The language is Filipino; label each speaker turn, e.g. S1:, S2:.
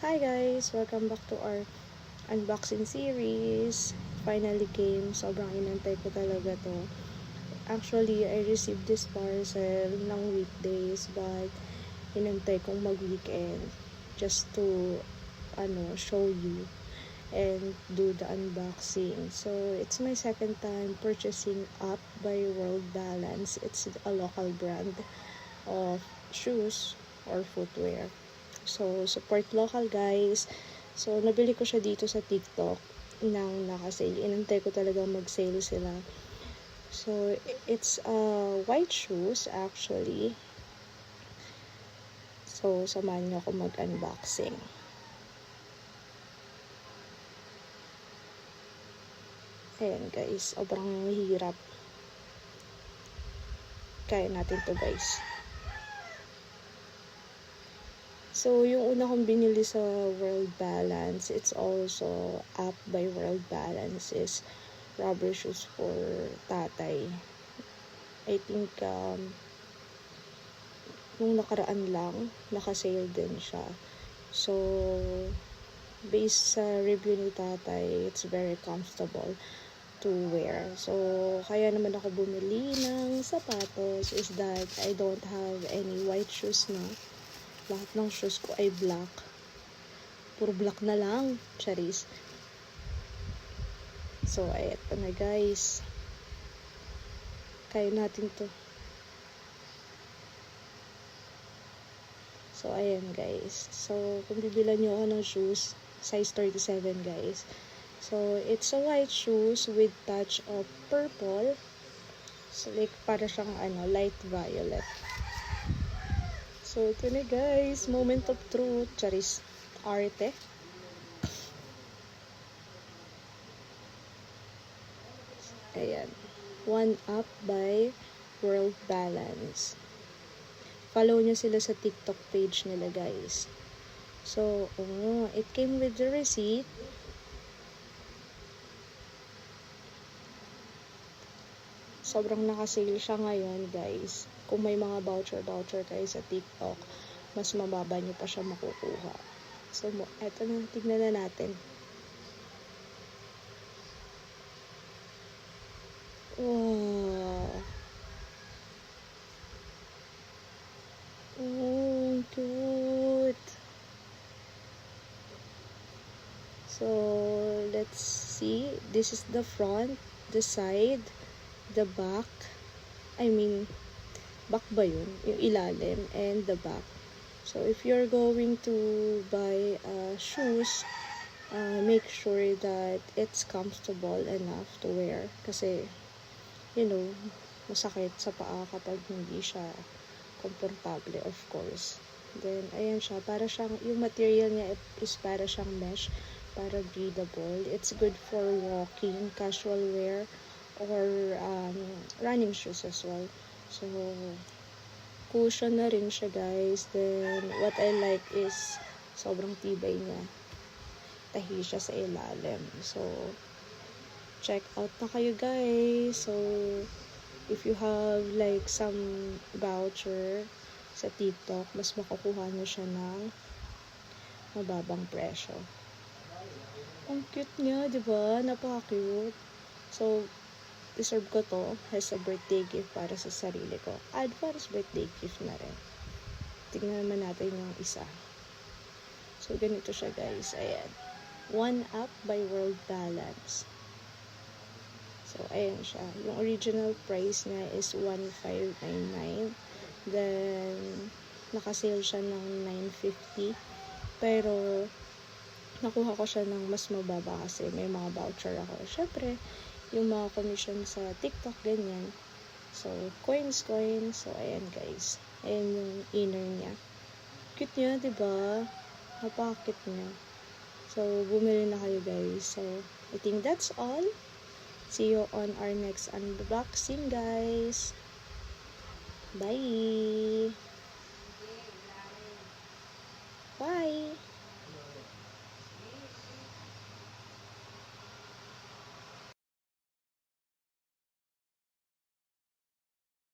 S1: Hi guys! Welcome back to our unboxing series. Finally came. Sobrang inantay ko talaga to. Actually, I received this parcel ng weekdays but inantay kong mag-weekend just to show you and do the unboxing. So, it's my second time purchasing Up by World Balance. It's a local brand of shoes or footwear. So, support local guys. So, nabili ko siya dito sa TikTok nang naka-sale. Inantay ko talaga mag-sale sila. So, it's white shoes actually. So, samahan niyo ako mag-unboxing. Ayan guys, sobrang hirap. Kaya natin to guys. So, yung una kong binili sa World Balance, it's also Up by World Balance, is rubber shoes for tatay. I think, nung nakaraan lang, naka-sale din siya. So, based sa review ni tatay, it's very comfortable to wear. So, kaya naman ako bumili ng sapatos is that I don't have any white shoes na. Lahat ng shoes ko ay black. Puro black na lang. Charis. So, eto na guys. Kaya natin to. So, ayan guys. So, kung bibilan nyo ako ng shoes, size 37 guys. So, it's a white shoes with touch of purple. So, like, para siyang light violet. So, ito na guys. Moment of truth. Charis. Arte. Ayan. One Up by World Balance. Follow nyo sila sa TikTok page nila guys. So, it came with the receipt. Sobrang nakasale siya ngayon guys. Kung may mga voucher kayo sa TikTok, mas mababa nyo pa siya makukuha. So, eto na, tignan na natin. Wow. Oh, cute. So, let's see. This is the front, the side, the back. Back ba yun? Yung ilalim and the back. So, if you're going to buy shoes, make sure that it's comfortable enough to wear. Kasi, masakit sa paa kapag hindi siya komportable, of course. Then, ayan siya. Para siyang, yung material niya is para siyang mesh, para breathable. It's good for walking, casual wear, or running shoes as well. So, cushion na rin siya guys. Then, what I like is sobrang tibay niya. Tahi siya sa ilalim. So, check out na kayo guys. So, if you have like some voucher sa TikTok, mas makukuha nyo siya ng mababang presyo. Ang cute niya, di ba? Napaka-cute. So, deserve ko to as a birthday gift para sa sarili ko. Advance birthday gift na rin. Tingnan naman natin yung isa. So, ganito siya guys. Ayan. One Up by World Balance. So, ayan siya. Yung original price niya is 1,599. Then, nakasale siya ng 950. Pero, nakuha ko siya ng mas mababa kasi may mga voucher ako. Syempre, yung mga commission sa TikTok, ganyan. So, coins. So, ayan guys. Ayan yung inner niya. Cute niya, diba? Napaka-cute niya. So, bumili na kayo guys. So, I think that's all. See you on our next unboxing guys. Bye!